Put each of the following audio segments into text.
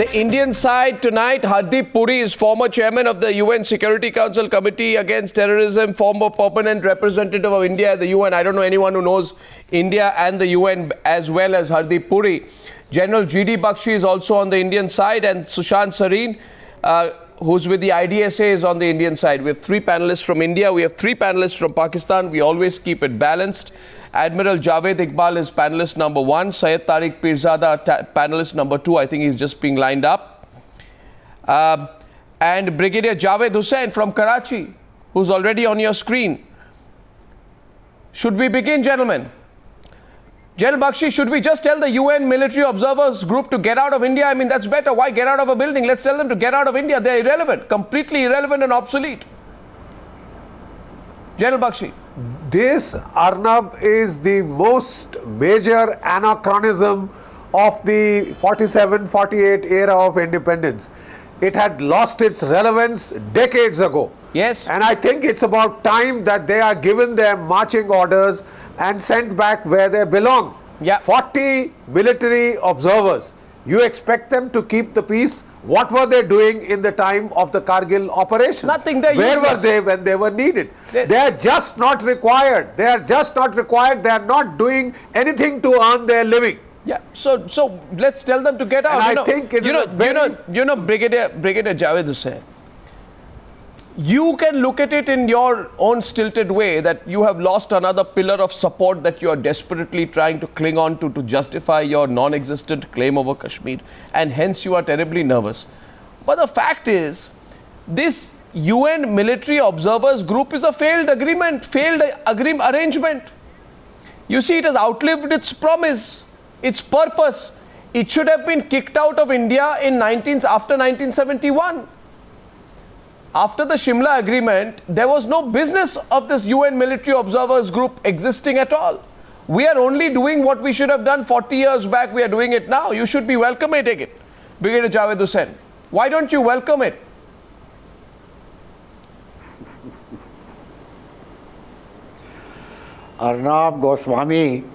The Indian side tonight, Hardeep Puri is former chairman of the UN Security Council Committee Against Terrorism, former permanent representative of India at the UN. I don't know anyone who knows India and the UN as well as Hardeep Puri. General G.D. Bakshi is also on the Indian side, and Sushant Sareen, who's with the IDSA, is on the Indian side. We have three panelists from India. We have three panelists from Pakistan. We always keep it balanced. Admiral Javed Iqbal is panelist number 1. Syed Tariq Pirzada, panelist number 2. I think he's just being lined up. And Brigadier Javed Hussain from Karachi, who's already on your screen. Should we begin, gentlemen? General Bakshi, should we just tell the UN military observers group to get out of India? I mean, that's better. Why get out of a building? Let's tell them to get out of India. They're irrelevant, completely irrelevant and obsolete. General Bakshi. This, Arnab, is the most major anachronism of the 47-48 era of independence. It had lost its relevance decades ago. Yes. And I think it's about time that they are given their marching orders and sent back where they belong. Yeah. 40 military observers. You expect them to keep the peace? What were they doing in the time of the Kargil operations? Nothing. They're Where useless. were they when they were needed? They are just not required. They are just not required. They are not doing anything to earn their living. Yeah. So let's tell them to get out. And I think it is Brigadier Javed Hussain. You can look at it in your own stilted way that you have lost another pillar of support that you are desperately trying to cling on to justify your non-existent claim over Kashmir, and hence you are terribly nervous. But the fact is, this UN military observers group is a failed arrangement. You see, it has outlived its promise, its purpose. It should have been kicked out of India after 1971. After the Shimla Agreement, there was no business of this UN military observers group existing at all. We are only doing what we should have done 40 years back. We are doing it now. You should be welcoming it, Brigadier Javed Hussain. Why don't you welcome it? Arnab Goswami,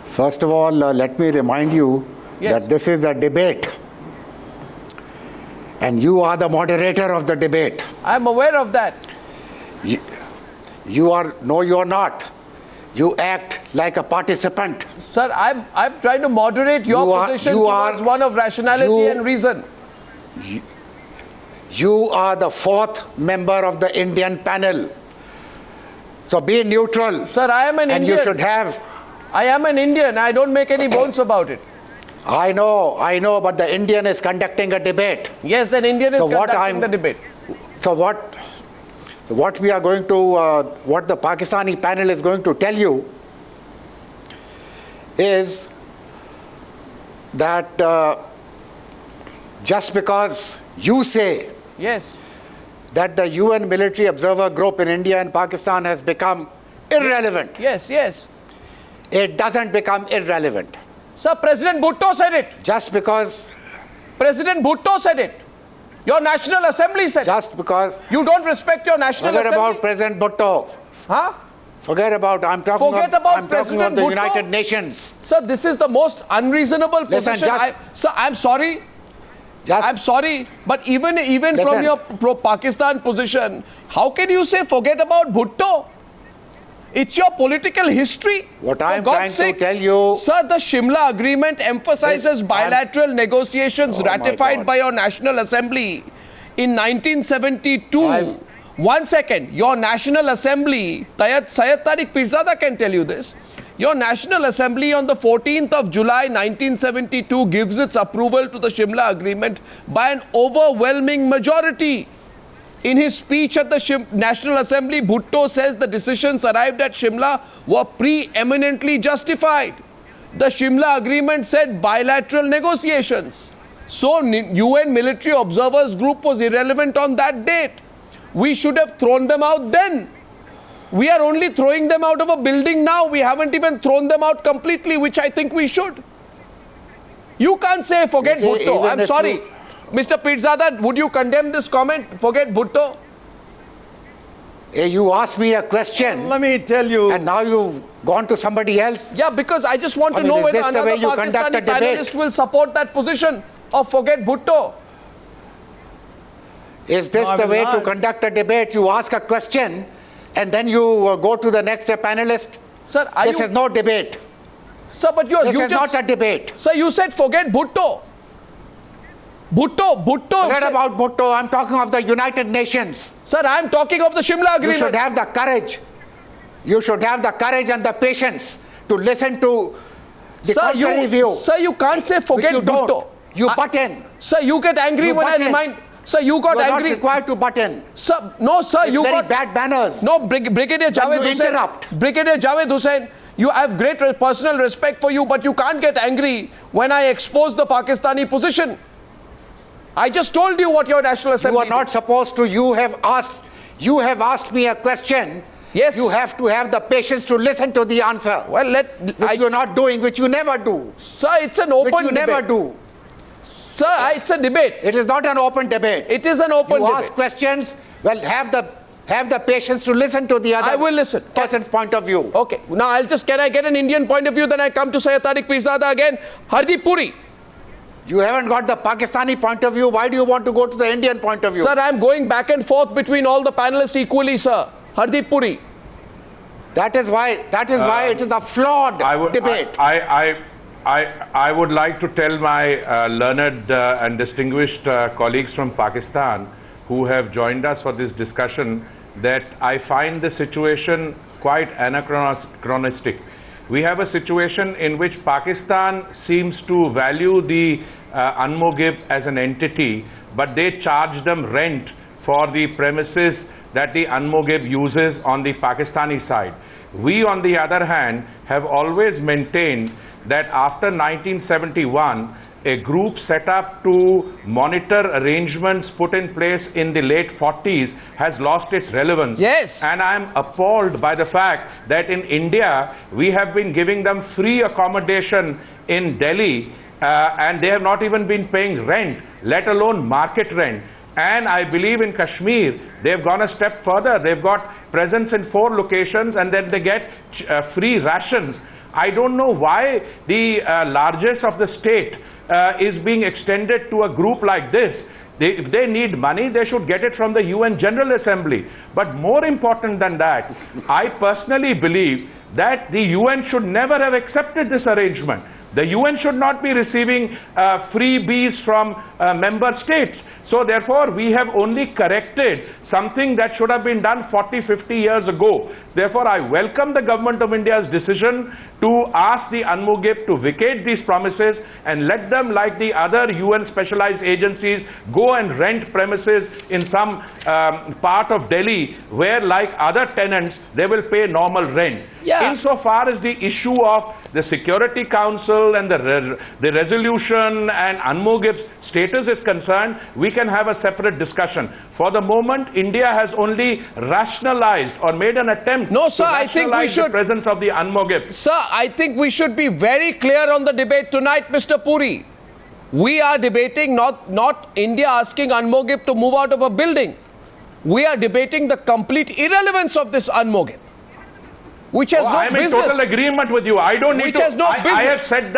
first of all, let me remind you that this is a debate. And you are the moderator of the debate. I am aware of that. You are not. You act like a participant. Sir, I'm trying to moderate your position towards one of rationality and reason. You are the fourth member of the Indian panel. So be neutral. Sir, I am an Indian. And you should have. I am an Indian. I don't make any bones about it. I know, but the Indian is conducting a debate. Yes, an Indian is conducting the debate. So what we are going to, what the Pakistani panel is going to tell you is that just because you say that the UN military observer group in India and Pakistan has become irrelevant. Yes. It doesn't become irrelevant. Sir, President Bhutto said it. Just because... President Bhutto said it. Your National Assembly said it. Just because... You don't respect your National Assembly. Forget about President Bhutto. Huh? Forget about... I'm talking of the United Nations. Sir, this is the most unreasonable position. Sir, I'm sorry. I'm sorry. But even from your pro-Pakistan position, how can you say forget about Bhutto? It's your political history. What I'm trying to tell you... Sir, the Shimla Agreement emphasizes bilateral negotiations ratified by your National Assembly in 1972. 1 second. Your National Assembly, Syed Tariq Pirzada can tell you this. Your National Assembly on the 14th of July 1972 gives its approval to the Shimla Agreement by an overwhelming majority. In his speech at the National Assembly, Bhutto says the decisions arrived at Shimla were preeminently justified. The Shimla Agreement said bilateral negotiations. So UN military observers group was irrelevant on that date. We should have thrown them out then. We are only throwing them out of a building now. We haven't even thrown them out completely, which I think we should. You can't say forget Bhutto. I'm sorry. Mr. Pirzada, would you condemn this comment? Forget Bhutto? You asked me a question. Let me tell you. And now you've gone to somebody else? Yeah, because I just want to I mean, know is whether this the another way you conduct Pakistani a debate? panelist will support that position of forget Bhutto. Is this No, I the will way to not. conduct a debate? You ask a question and then you go to the next panelist? Sir, are This you... is no debate. Sir, but This you is just... not a debate. Sir, you said forget Bhutto. Bhutto. Forget Sir, about Bhutto. I'm talking of the United Nations. Sir, I'm talking of the Shimla You Agreement. should have the courage. You should have the courage and the patience to listen to the contrary view. Sir, you can't say forget which you Bhutto. don't. You butt in. Sir, you get angry You when I butt in. remind... Sir, you got You are not angry... required to butt in. Sir, no, sir, It's you very got... bad manners. No, Brigadier Javed you Hussain. interrupt. Brigadier Javed Hussain, you have great personal respect for you, but you can't get angry when I expose the Pakistani position. I just told you what your National Assembly... You are not supposed to. You have asked me a question. Yes. You have to have the patience to listen to the answer. Well, Which you're not doing, which you never do. Sir, it's an open Which you debate. never do. Sir, it's a debate. It is not an open debate. It is an open You debate. ask questions, well, have the patience to listen to the other I will listen. person's point of view. Okay, now can I get an Indian point of view, then I come to Syed Tariq Pirzada again. Hardeep Puri. You haven't got the Pakistani point of view. Why do you want to go to the Indian point of view? Sir, I'm going back and forth between all the panelists equally, sir. Hardeep Puri. That is why it is a flawed debate. I would like to tell my learned and distinguished colleagues from Pakistan who have joined us for this discussion that I find the situation quite anachronistic. We have a situation in which Pakistan seems to value the UNMOGIP as an entity, but they charge them rent for the premises that the UNMOGIP uses on the Pakistani side. We, on the other hand, have always maintained that after 1971, a group set up to monitor arrangements put in place in the late 40s has lost its relevance. Yes. And I'm appalled by the fact that in India, we have been giving them free accommodation in Delhi, and they have not even been paying rent, let alone market rent. And I believe in Kashmir, they've gone a step further. They've got presence in 4 locations, and then they get free rations. I don't know why the largesse of the state is being extended to a group like this. If they need money, they should get it from the UN General Assembly. But more important than that, I personally believe that the UN should never have accepted this arrangement. The UN should not be receiving freebies from member states. So therefore, we have only corrected something that should have been done 40, 50 years ago. Therefore, I welcome the Government of India's decision to ask the UNMOGIP to vacate these promises and let them, like the other UN specialized agencies, go and rent premises in some part of Delhi where, like other tenants, they will pay normal rent. Yeah. Insofar as the issue of the Security Council and the resolution and UNMOGIP's status is concerned, we can have a separate discussion. For the moment, India has only rationalized or made an attempt No, sir, to I think we rationalize should... the presence of the UNMOGIP. Sir, I think we should be very clear on the debate tonight, Mr. Puri. We are debating not India asking UNMOGIP to move out of a building. We are debating the complete irrelevance of this UNMOGIP, which has no I am business. in total agreement with you. I don't need Which to. has no I business. have said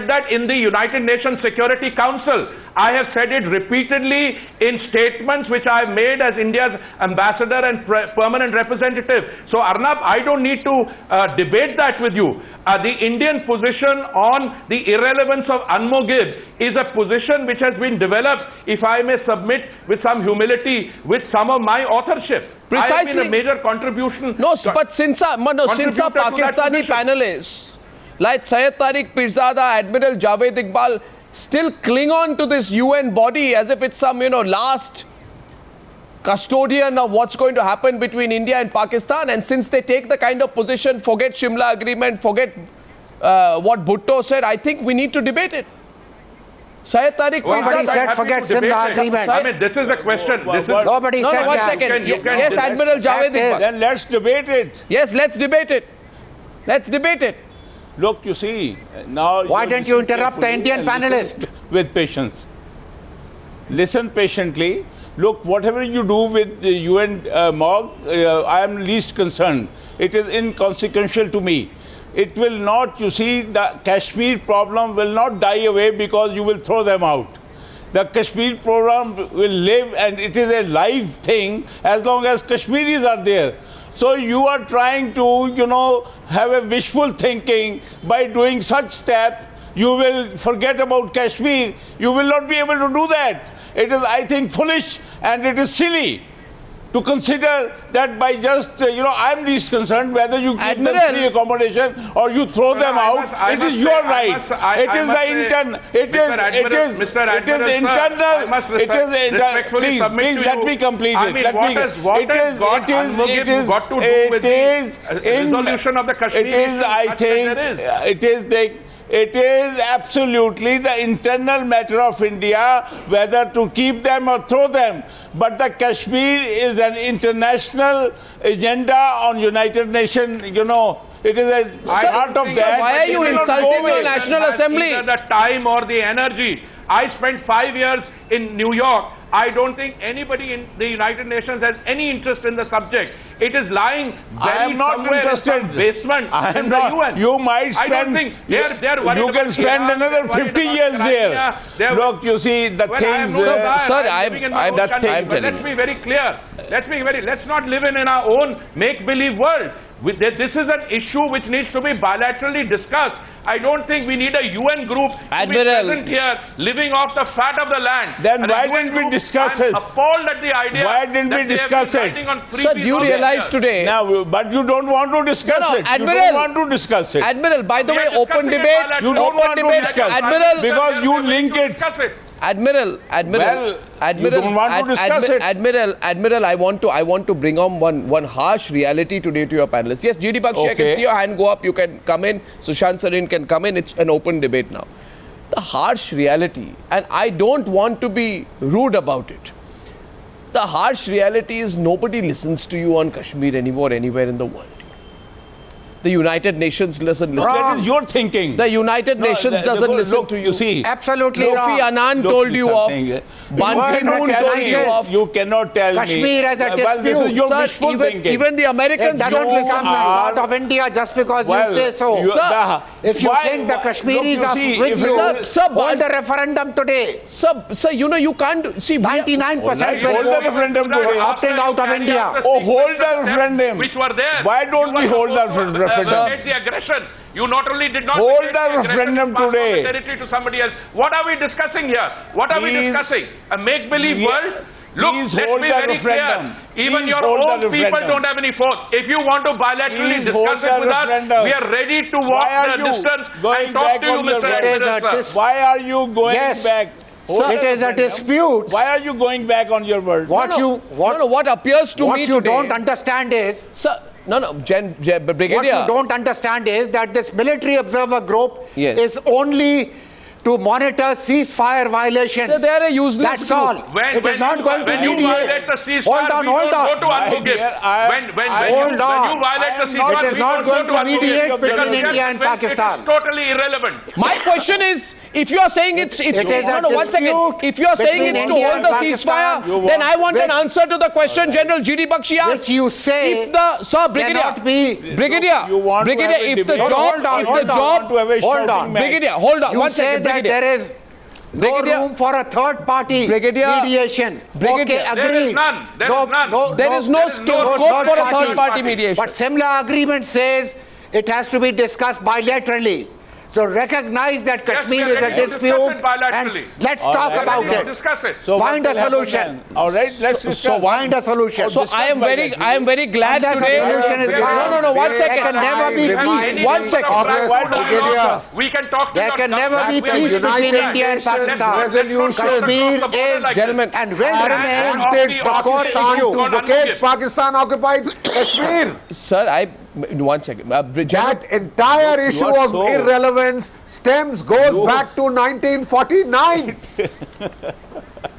that in the United Nations Security Council. I have said it repeatedly in statements which I have made as India's ambassador and permanent representative. So Arnab, I don't need to debate that with you. The Indian position on the irrelevance of UNMOGIP is a position which has been developed, if I may submit with some humility, with some of my authorship. I have been a major contribution. No, but since our Contributor to that Pakistani position. panelists like Syed Tariq Pirzada, Admiral Javed Iqbal still cling on to this UN body as if it's some, last custodian of what's going to happen between India and Pakistan, and since they take the kind of position, forget Shimla Agreement, forget what Bhutto said, I think we need to debate it. Syed Tariq Nobody Pirzada... said forget Shimla Agreement. I mean, this is a question. Nobody said one that. second. You can Yes, debate. Admiral Javed Fact is- Iqbal. Then let's debate it. Yes, let's debate it. Let's debate it. Look, you see, now... Why don't you listen interrupt the carefully Indian and listen panelist? with patience. Listen patiently. Look, whatever you do with the UN MOG, I am least concerned. It is inconsequential to me. It will not, you see, the Kashmir problem will not die away because you will throw them out. The Kashmir program will live, and it is a live thing as long as Kashmiris are there. So you are trying to, have a wishful thinking by doing such step. You will forget about Kashmir. You will not be able to do that. It is, I think, foolish, and it is silly to consider that by just, I'm least concerned whether you give them free accommodation or you throw them out. It is your right. It is the internal. It is internal. Please, let me complete it. It is absolutely the internal matter of India whether to keep them or throw them. But the Kashmir is an international agenda on United Nations, it is a part of that. Why are you insulting the National Assembly? Either the time or the energy. I spent 5 years in New York. I don't think anybody in the United Nations has any interest in the subject. It is lying I am not interested. In some basement I am in not. the UN. You might spend. I don't think they're worried you can about spend Iran, another they're worried 50 about years Crimea, there. Look, you see the well, things. Let's be very clear. Let's not live in our own make-believe world. This is an issue which needs to be bilaterally discussed. I don't think we need a UN group to be present here, living off the fat of the land. Then why didn't we discuss it? I'm appalled at the idea. Why didn't we discuss it? Sir, do you realize today? Now, but you don't want to discuss it. Admiral, you don't want to discuss it. Admiral, by the way, open debate. You don't want to discuss Admiral, because you link it. Admiral, you don't want to discuss it. Admiral, I want to bring on one harsh reality today to your panelists. Yes, GD Bakshi, I can see your hand go up. You can come in. Sushant Sarin can come in. It's an open debate now. The harsh reality, and I don't want to be rude about it. The harsh reality is nobody listens to you on Kashmir anymore, anywhere in the world. The United Nations doesn't listen. That is your thinking. The United Nations doesn't listen to you. You see, absolutely Kofi Annan told you off. Ban Ki-moon told you off. You cannot tell Kashmir as a dispute. Well, this is your wishful thinking. Even the Americans it doesn't become part of India just because you say so. If you think the Kashmiris are with you, hold a referendum today. Sir, you can't see 99% hold the referendum today. Opting out of India. Oh, hold the referendum. Which were there. Why don't we hold the referendum? The aggression. You not only did not hold the referendum today. Territory to somebody else. What are we discussing here? What are we discussing? A make-believe world? Look, let's be very clear. Even your own people don't have any force. If you want to bilaterally discuss it with us, we are ready to walk the distance and talk to you, Mr. Minister. Why are you going back? It is a dispute. Why are you going back on your word? What appears to me what you don't understand is... Sir, Brigadier. What you don't understand is that this military observer group is only to monitor ceasefire violations. So they are a useless That's group. all. It is not going to mediate. Hold on. Hold on. It is not going to mediate between India and Pakistan. It's totally irrelevant. My question is, if you are saying it's one second. If you are saying it's to hold the ceasefire, then I want an answer to the question General GD Bakshi asked. Which you say if the Brigadier, if the job, Brigadier, hold on. One second. That there is no room for a third party mediation. Okay, agreed. There is no scope for a third party mediation. But Simla agreement says it has to be discussed bilaterally. So recognize that Kashmir is a dispute and let's talk about it. So find a solution. All right, let's discuss. So find a solution. So I am very glad today. No, 1 second. There can never be peace. 1 second. We can talk. There can never be peace between India and Pakistan. Kashmir is and will remain the core issue. To vacate Pakistan-occupied Kashmir. Sir, 1 second. That entire issue of irrelevance goes back to 1949.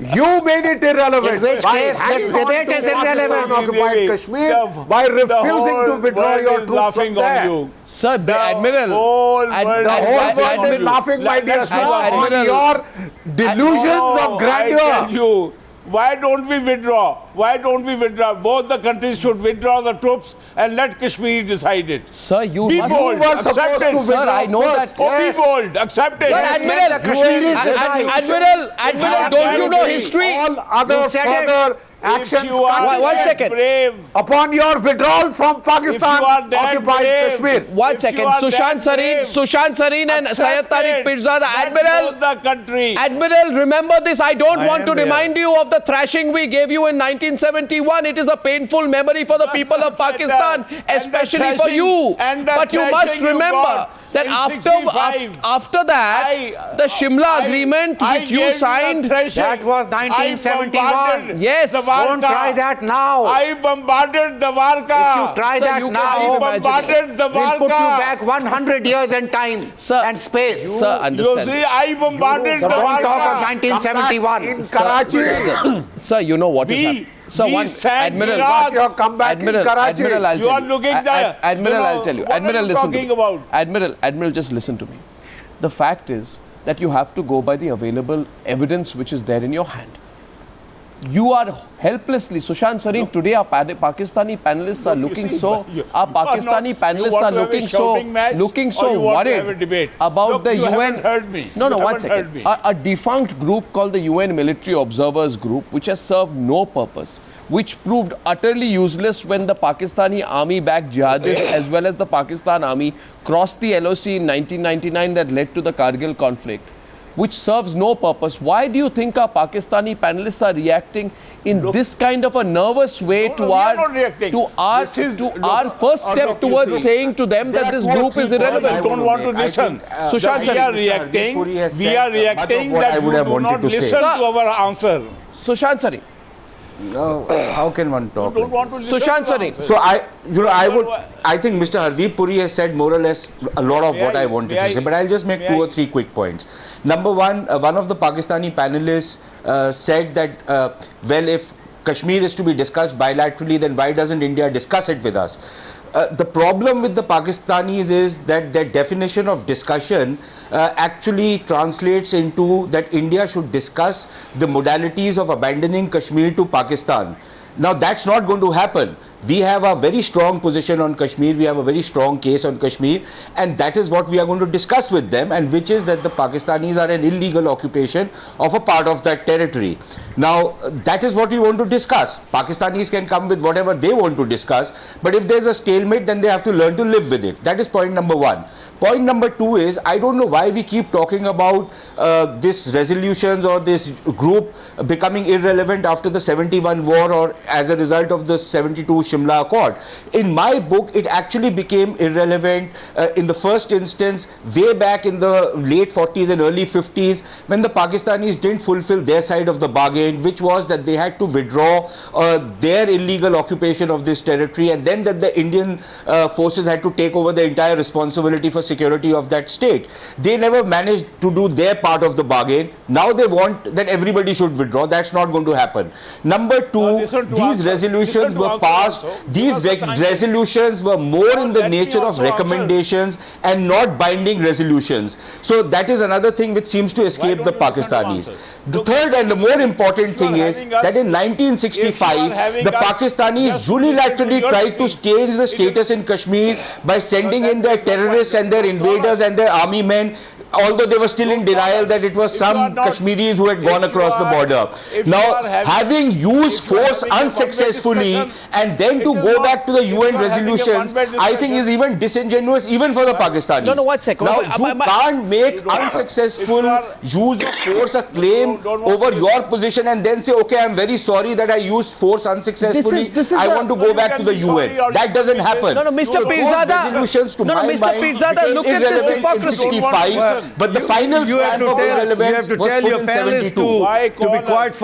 You made it irrelevant. In which case this debate is irrelevant. Occupied Kashmir by refusing to withdraw your troops from there. Sir, Admiral. The whole world is laughing, my dear sir, on your delusions of grandeur. Why don't we withdraw? Why don't we withdraw? Both the countries should withdraw the troops and let Kashmir decide it. Sir, you Be must... bold, You were accept supposed it. to Sir, I know first. that... Oh, Yes. be bold, accept it. Sir, Yes, Admiral, let the Kashmiris decide. Admiral, don't you know history? All other You said it. further If actions you are One that second. brave, upon your withdrawal from Pakistan If you are that occupied brave, Kashmir. One If second. you are Sushant that brave, Sareen and Syed accept Tariq it. Pirzada. Let Admiral, both the country. Admiral, remember this. I don't want am to there. remind you of the thrashing we gave you in 1971. It is a painful memory for the people of Pakistan, And the especially for thrashing- you. and the But you must thrashing you remember got that in after 65, the Shimla agreement which you signed, That was 1971. Yes. Don't try that now. I bombarded Dwarka. If you try Sir, that you can now, imagine. bombarded we'll put you Dwarka. back 100 years in time Sir, and space. Sir, You understand. see, I bombarded So don't talk of Dwarka. 1971. In Karachi, Sir, you know what is We- happening. Sir, we one sang Admiral, Gujarat. your comeback in Admiral, Karachi. Admiral, I'll You tell are looking there. Admiral, You know, I'll tell you. what are Admiral, you listen to talking me. about? Admiral, just listen to me. The fact is that you have to go by the available evidence which is there in your hand. You are helplessly, Sushant Sareen, today our Pakistani panelists are looking see, so, you our are Pakistani you panelists want are to have a looking shouting match, or you want to have a debate? about Look, the you UN. haven't heard me. No, You one haven't heard second. me. A defunct group called the UN Military Observers Group, which has served no purpose, which proved utterly useless when the Pakistani army-backed jihadists as well as the Pakistan army crossed the LOC in 1999 that led to the Kargil conflict, which serves no purpose. Why do you think our Pakistani panelists are reacting in this kind of a nervous way No, to no, we are our not reacting. our This is- look, our first step look, you towards see, saying to them that this group is I irrelevant? don't want to listen. Sushant we are Sareen. reacting. Puri has We said are much of reacting what I that would you have do wanted not to say. listen Sir. to our answer. Sushant Sareen. How can one talk? Don't want to listen Sushant to Sareen. answer. So I think Mr. Hardeep Puri has said more or less a lot of what I wanted to say, but I'll just make two or three quick points. Number one, one of the Pakistani panelists said that, well, if Kashmir is to be discussed bilaterally, then why doesn't India discuss it with us? The problem with the Pakistanis is that their definition of discussion actually translates into that India should discuss the modalities of abandoning Kashmir to Pakistan. Now that's not going to happen. We have a very strong position on Kashmir, we have a very strong case on Kashmir, and that is what we are going to discuss with them, and which is that the Pakistanis are an illegal occupation of a part of that territory. Now that is what we want to discuss. Pakistanis can come with whatever they want to discuss, but if there's a stalemate, then they have to learn to live with it. That is point number one. Point number two is, I don't know why we keep talking about this resolutions or this group becoming irrelevant after the 71 war or as a result of the 72 Shimla Accord. In my book, it actually became irrelevant in the first instance way back in the late 40s and early 50s when the Pakistanis didn't fulfill their side of the bargain, which was that they had to withdraw their illegal occupation of this territory, and then that the Indian forces had to take over the entire responsibility for security of that state. They never managed to do their part of the bargain. Now they want that everybody should withdraw. That's not going to happen. Number two, these resolutions were passed. These resolutions were more in the nature of recommendations and not binding resolutions. So that is another thing which seems to escape the Pakistanis. The third and the more important thing is that in 1965, the Pakistanis unilaterally tried to change the status in Kashmir by sending in their terrorists and their invaders and their army men, although they were still in denial that it was some Kashmiris who had gone across the border. Now, having used force unsuccessfully and then to go back to the UN resolutions, I think is even disingenuous even for the Pakistanis. No, 1 second. Now, you can't make unsuccessful use of force a claim over your position and then say, okay, I'm very sorry that I used force unsuccessfully. I want to go back to the UN. That doesn't happen. No, Mr. So those Pirzada. resolutions, to my Mr. mind, Pirzada, became look at this irrelevant in hypocrisy. 65, but the final stand of irrelevance was put in 72. To be quite